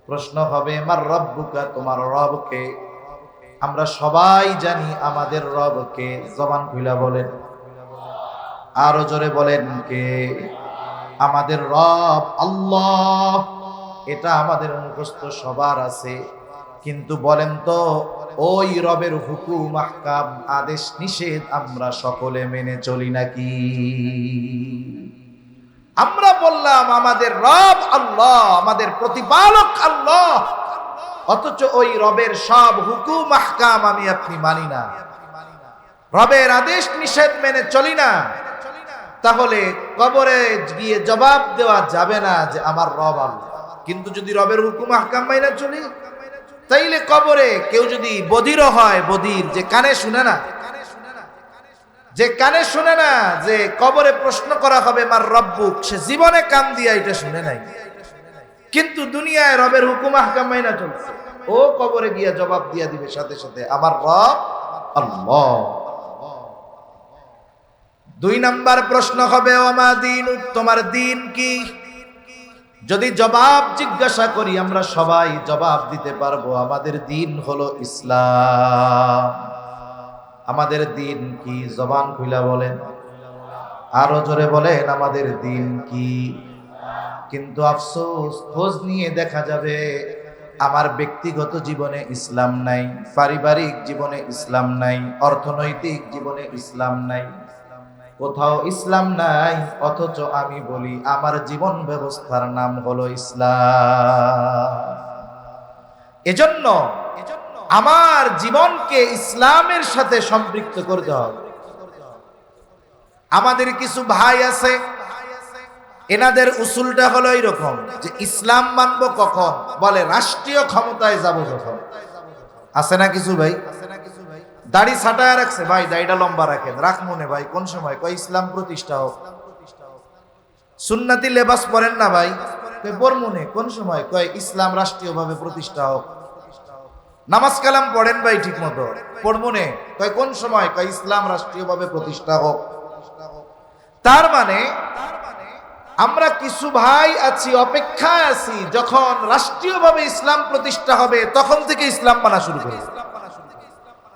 প্রশ্ন হবে মার রব্বুকা, তোমার রবকে? আমরা সবাই জানি আমাদের রবকে, জবান খুলে বলেন, আরো জোরে বলেন কে? আমাদের রব আল্লাহ। এটা আমাদের মুখস্থ সবার আছে, কিন্তু বলেন তো ওই রবের হুকুম, আহকাম, আদেশ নিষেধ আমরা সকলে মেনে চলি নাকি? আমরা বললাম আমাদের রব আল্লাহ, আমাদের প্রতিপালক আল্লাহ, অথচ ওই রবের সব হুকুম আহকাম আমি আপনি মানি না, রবের আদেশ নিষেধ মেনে চলি না। তাহলে কবরে গিয়ে জবাব দেওয়া যাবে না যে আমার রব আল্লাহ। কিন্তু যদি রবের হুকুম আহকাম মাইনা চলি, তাইলে কবরে কেউ যদি বধির হয়, বধির যে কানে শুনে না, যে কানে শুনে না যে কবরে প্রশ্ন করা হবে মার রব্বুক, সে জীবনে কান দিয়া এটা শুনে নাই, কিন্তু দুনিয়ায় রবের হুকুম আহকাম মাইনা চলছে, ও কবরে গিয়া জবাব দিয়া দিবে সাথে সাথে আমার রব আল্লাহ। 2 নাম্বার প্রশ্ন হবে ওমা দিন, তোমার দিন কি? যদি জবাব জিজ্ঞাসা করি, আমরা সবাই জবাব দিতে পারবো, আমাদের দিন হলো ইসলাম। আমাদের দিন কি? জবান খুলে বলেন, আরো জোরে বলেন, আমাদের দিন কি? কিন্তু আফসোস, খোঁজ নিয়ে দেখা যাবে আমার ব্যক্তিগত জীবনে ইসলাম নাই, পারিবারিক জীবনে ইসলাম নাই, অর্থনৈতিক জীবনে ইসলাম নাই, কোথাও ইসলাম নাই। অথচ আমি বলি আমার জীবন ব্যবস্থার নাম হলো ইসলাম। এজন্য আমার জীবনকে ইসলামের সাথে সম্পৃক্ত করতে হবে। আমাদের কিছু ভাই আছে, এনাদের উসুলটা হলো এইরকম যে ইসলাম মানবো কখন? বলে রাষ্ট্রীয় ক্ষমতায় যাব যখন। আছে না কিছু ভাই? দাড়ি ছাটায় রাখছে, ভাই দাড়িটা লম্বা রাখেন, রাখ মনে ভাই, কোন সময় কয় ইসলাম প্রতিষ্ঠা হোক। সুন্নতি লেবাস পরেন না ভাই, কয় পর মনে, কোন সময় কয় ইসলাম রাষ্ট্রীয়ভাবে প্রতিষ্ঠা হোক। নামাজ কালাম পড়েন ভাই ঠিক মতো, পর মনে, কয় কোন সময় কয় ইসলাম রাষ্ট্রীয়ভাবে প্রতিষ্ঠা হোক। তার মানে আমরা কিছু ভাই আছি, অপেক্ষায় আছি, যখন রাষ্ট্রীয়ভাবে ইসলাম প্রতিষ্ঠা হবে তখন থেকে ইসলাম মানা শুরু করবে।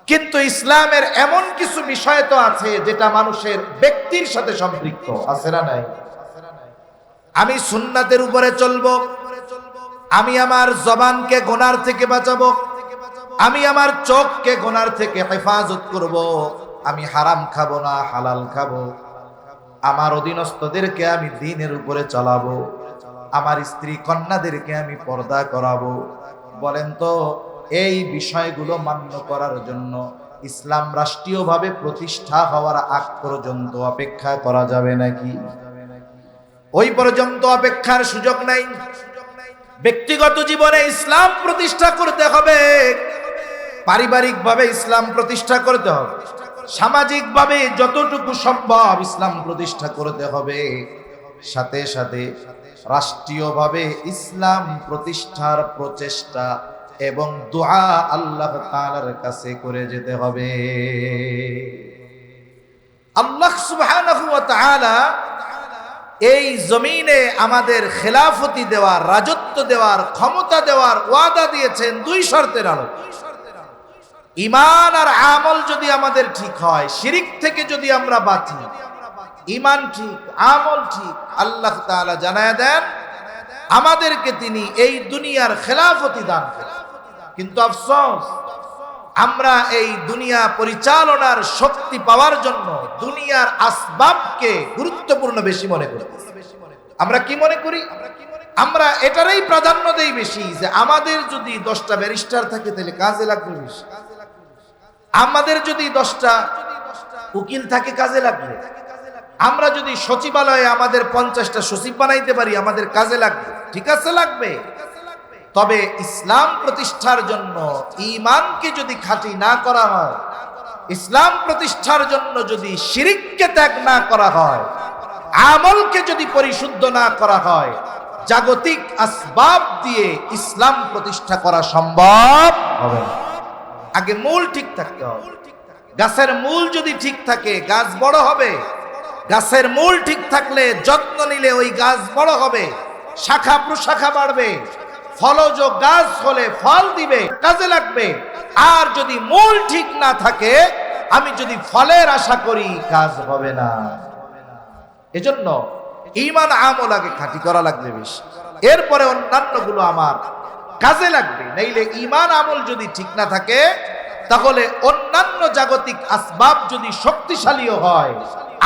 কিন্তু ইসলামের এমন কিছু বিষয় তো আছে যেটা মানুষের ব্যক্তির সাথে সম্পৃক্ত, আছে না নাই? আমি সুন্নাতের উপরে চলবো, আমি আমার জবানকে গুনার থেকে বাঁচাবো, আমি আমার চোখকে গুনার থেকে হেফাজত করব, আমি হারাম খাবো না হালাল খাবো, আমার অধীনস্থদেরকে আমি দ্বীনের উপরে চালাবো, আমার স্ত্রী কন্যাদেরকে আমি পর্দা করাবো। বলেন তো এই বিষয়গুলো মান্য করার জন্য ইসলাম রাষ্ট্রীয়ভাবে প্রতিষ্ঠা হওয়ার আগ পর্যন্ত অপেক্ষা করা যাবে নাকি? ওই পর্যন্ত অপেক্ষার সুযোগ নাই। ব্যক্তিগত জীবনে ইসলাম প্রতিষ্ঠা করতে হবে, পারিবারিকভাবে ইসলাম প্রতিষ্ঠা করতে হবে, সামাজিকভাবে যতটুকু সম্ভব ইসলাম প্রতিষ্ঠা করতে হবে, সাথে সাথে রাষ্ট্রীয়ভাবে ইসলাম প্রতিষ্ঠার প্রচেষ্টা এবং দোয়া আল্লাহ তাআলার কাছে করে যেতে হবে। আল্লাহ সুবহানাহু ওয়া তাআলা এই জমিনে আমাদের খেলাফতি দেওয়ার, রাজত্ব দেওয়ার, ক্ষমতা দেওয়ার ওয়াদা দিয়েছেন দুই শর্তের আলোকে। ঈমান আর আমল যদি আমাদের ঠিক হয়, শিরিক থেকে যদি আমরা বাঁচি, ঈমান ঠিক, আমল ঠিক, আল্লাহ তাআলা জানায়া দেন আমাদেরকে তিনি এই দুনিয়ার খেলাফতি দান করেন। কিন্তু আফসোস, আমরা এই দুনিয়া পরিচালনার শক্তি পাওয়ার জন্য দুনিয়ার আসবাবকে গুরুত্বপূর্ণ বেশি মনে করি। আমরা কি মনে করি? আমরা এটারই প্রাধান্য দেই বেশি যে আমাদের যদি 10টা ব্যারিস্টার থাকে তাহলে কাজে লাগবে বেশি, আমাদের যদি 10টা উকিল থাকে কাজে লাগবে, আমরা যদি সচিবালয়ে আমাদের 50টা সচিব বানাইতে পারি আমাদের কাজে লাগবে। ঠিক আছে, লাগবে। তবে ইসলাম প্রতিষ্ঠার জন্য ঈমানকে যদি খাঁটি না করা হয়, ইসলাম প্রতিষ্ঠার জন্য যদি শিরিককে ত্যাগ না করা হয়, আমলকে যদি পরিশুদ্ধ না করা হয়, জাগতিক আসবাব দিয়ে ইসলাম প্রতিষ্ঠা করা সম্ভব হবে না। আগে মূল ঠিক থাকতে হবে। গাছের মূল যদি ঠিক থাকে গাছ বড় হবে, গাছের মূল ঠিক থাকলে যত্ন নিলে ওই গাছ বড় হবে, শাখা প্রশাখা বাড়বে, ফলজ গাছ হলে ফল দিবে, কাজে লাগবে। আর যদি মূল ঠিক না থাকে, আমি যদি ফলের আশা করি কাজ হবে না। এজন্য ঈমান আমল আগে খাঁটি করা লাগবে বেশি, এরপরে অন্যান্য গুলো আমার কাজে লাগবে। নাইলে ঈমান আমল যদি ঠিক না থাকে, তাহলে অন্যান্য জাগতিক আসবাব যদি শক্তিশালীও হয়,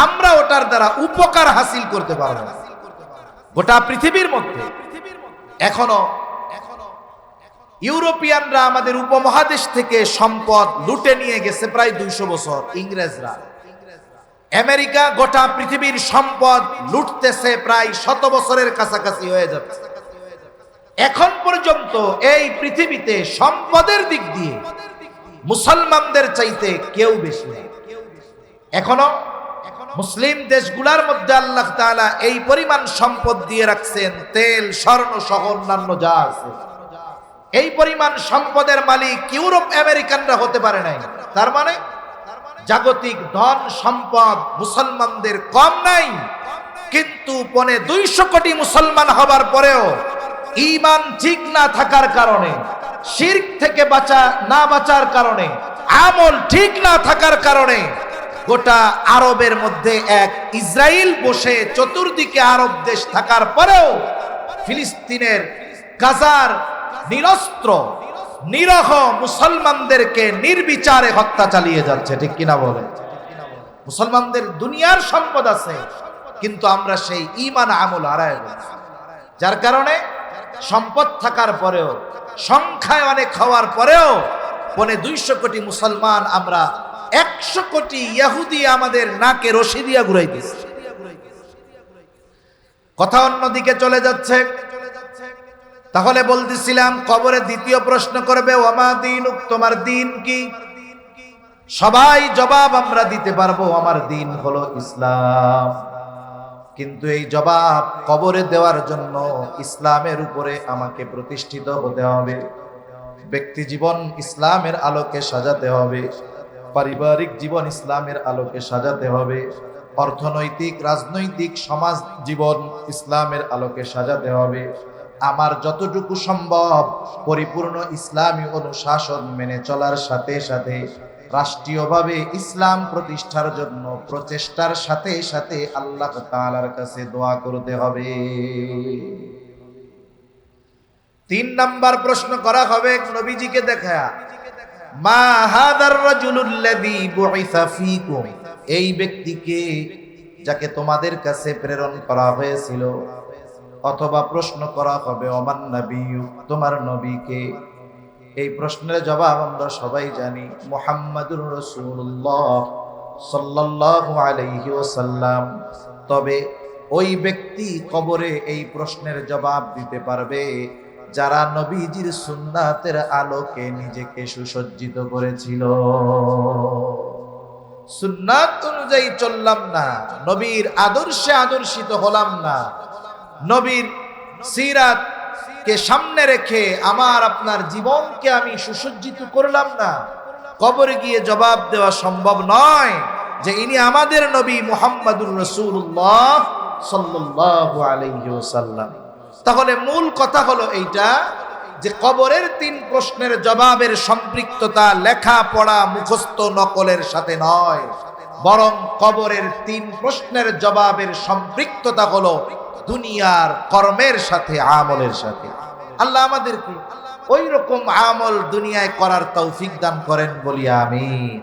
আমরা ওটার দ্বারা উপকার হাসিল করতে পারবো না। গোটা পৃথিবীর মধ্যে এখনো ইউরোপিয়ানরা আমাদের উপমহাদেশ থেকে সম্পদ লুটে নিয়ে গেছে প্রায় 200 বছর। ইংরেজরা, আমেরিকা গোটা পৃথিবীর সম্পদ লুটতেছে প্রায় 100 বছরের কাছাকাছি হয়ে যাচ্ছে। এখন পর্যন্ত এই পৃথিবীতে সম্পদের দিক দিয়ে মুসলমানদের চাইতে কেউ বেশি নেই। এখনো মুসলিম দেশগুলোর মধ্যে আল্লাহ তাআলা এই পরিমাণ সম্পদ দিয়ে রাখছেন, তেল, স্বর্ণ সহ অন্যান্য যা আছে, এই পরিমাণ সম্পদের মালিক ইউরোপ আমেরিকানরা হতে পারে নাই। তার মানে জাগতিক ধন সম্পদ মুসলমানদের কম নাই। কিন্তু 250 কোটি মুসলমান হবার পরেও ঈমান ঠিক না থাকার কারণে, শিরক থেকে বাঁচার কারণে, আমল ঠিক না থাকার কারণে গোটা আরবের মধ্যে এক ইসরায়েল বসে, চতুর্দিকে আরব দেশ থাকার পরেও ফিলিস্তিনের গাজার নিরস্ত্র নিরহ মুসলমানদেরকে নির্বিচারে হত্যা চালিয়ে যাচ্ছে। ঠিক কিনা বলে? মুসলমানদের দুনিয়ার সম্পদ আছে, কিন্তু আমরা সেই ঈমান আমল হারায় গেছি, যার কারণে সম্পদ থাকার পরেও, সংখ্যায় অনেক হওয়ার পরেও 250 কোটি মুসলমান আমরা 100 কোটি ইহুদি আমাদের নাকে রশি দিয়া ঘুরাইতেছে। কথা অন্যদিকে চলে যাচ্ছে। তাহলে বলতেছিলাম, কবরে দ্বিতীয় প্রশ্ন করবে, ওয়ামা দীনুক, তোমার দিন কি? সবাই জবাব আমরা দিতে পারবো, আমার দিন হলো ইসলাম। কিন্তু এই জবাব কবরে দেওয়ার জন্য ইসলামের উপরে আমাকে প্রতিষ্ঠিত হতে হবে, ব্যক্তি জীবন ইসলামের আলোকে সাজাতে হবে, পারিবারিক জীবন ইসলামের আলোকে সাজাতে হবে, অর্থনৈতিক, রাজনৈতিক, সমাজ জীবন ইসলামের আলোকে সাজাতে হবে। আমার যতটুকু সম্ভব পরিপূর্ণ ইসলামী অনুশাসন মেনে চলার সাথে সাথে রাষ্ট্রীয়ভাবে ইসলাম প্রতিষ্ঠার জন্য প্রচেষ্টার সাথে সাথে আল্লাহ তাআলার কাছে দোয়া করতে হবে। 3 নাম্বার প্রশ্ন করা হবে নবীজিকে দেখায়া, মা হাদার রাজুলুল্লাযী বুইসা ফীকুম, এই ব্যক্তিকে যাকে তোমাদের কাছে প্রেরণ করা হয়েছিল। অথবা প্রশ্ন করা হবে ওমান নবিয়্যু, তোমার নবীকে। এই প্রশ্নের জবাব আমরা সবাই জানি, মুহাম্মাদুর রাসূলুল্লাহ সাল্লাল্লাহু আলাইহি ওয়াসাল্লাম। তবে ওই ব্যক্তি কবরে এই প্রশ্নের জবাব দিতে পারবে যারা নবীজির সুন্নাতের আলোকে নিজেকে সুসজ্জিত করেছিল। সুন্নাত অনুযায়ী চললাম না, নবীর আদর্শে আদর্শিত হলাম না, নবীর সিরাত কে সামনে রেখে আমার আপনার জীবনকে আমি সুসজ্জিত করলাম না, কবরে গিয়ে জবাব দেওয়া সম্ভব নয় যে ইনি আমাদের নবী মুহাম্মাদুর রাসূলুল্লাহ সাল্লাল্লাহু আলাইহি ওয়াসাল্লাম। তাহলে মূল কথা হলো এইটা যে কবরের 3 প্রশ্নের জবাবের সম্পৃক্ততা লেখা পড়া মুখস্থ নকলের সাথে নয়, বরং কবরের 3 প্রশ্নের জবাবের সম্পৃক্ততা হলো দুনিয়ার কর্মের সাথে, আমলের সাথে। আল্লাহ আমাদেরকে ওই রকম আমল দুনিয়ায় করার তৌফিক দান করেন বলি আমিন।